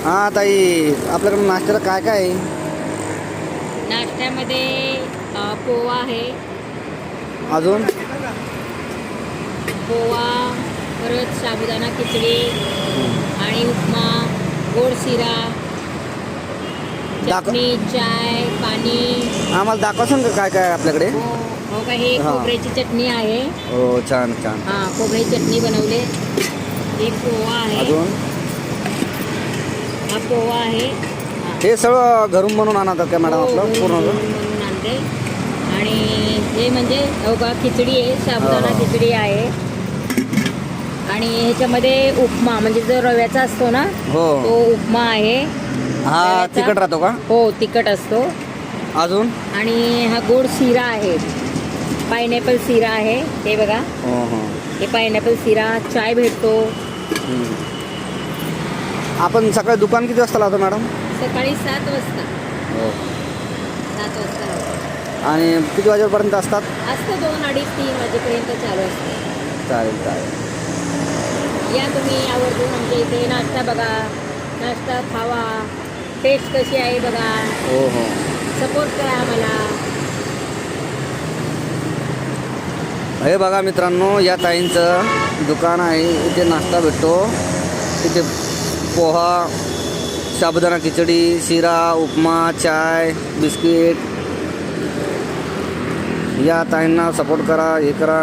हां ताई, आपल्याकडे नाश्त्याला काय काय आहे? नाश्त्यामध्ये पोहा आहे, अजून पोहा, परत साबुदाणा खिचडी आणि उपमा, गोड शिरा, चटणी, चाय, पाणी. आम्हाला दाखवसान का काय काय आहे आपल्याकडे? हो का, हे हा. खोबऱ्याची चटणी आहे. हो, छान छान. हां, खोबऱ्याची चटणी बनवले. हे पोहा आहे. अजून हा पोहा आहे. हां. हे सगळं घरून बनवून आणतात का मॅडम हो, आपलं घरून पूर्ण? बनवून आणते. आणि हे म्हणजे हो का, खिचडी आहे, साबुदाणा हा. खिचडी आहे. आणि ह्याच्यामध्ये उपमा म्हणजे जो रव्याचा असतो ना, हो. तो उपमा आहे. हा रव्याचा. तिखट राहतो का? हो, तिखट असतो. अजून आणि हा गोड शिरा आहे, पायनॅपल शिरा आहे. हे बघा, हो हो. हे पायनॅपल शिरा. चाय भेटतो. हम्म. आपण सकाळी दुकान किती वाजता लावतो मॅडम? सकाळी 7 वाजता. हो. 7 वाजता लावतो. आणि किती वाजेपर्यंत असतात? असतं 2, 2:30, 3 वाजेपर्यंत चालू असतं. चालेल चालेल. या तुम्ही आवर्जून आमच्या इथे नाश्ता बघा, नाश्ता खावा, टेस्ट कशी आहे बघा, हो हो. सपोर्ट करा आम्हाला. हे बघा मित्रांनो, या ताईंचं दुकान आहे. इथे नाश्ता भेटतो. इथे पोहा, साबुदाणा खिचडी, शिरा, उपमा, चाय, बिस्किट. या ताईंना सपोर्ट करा, हे करा.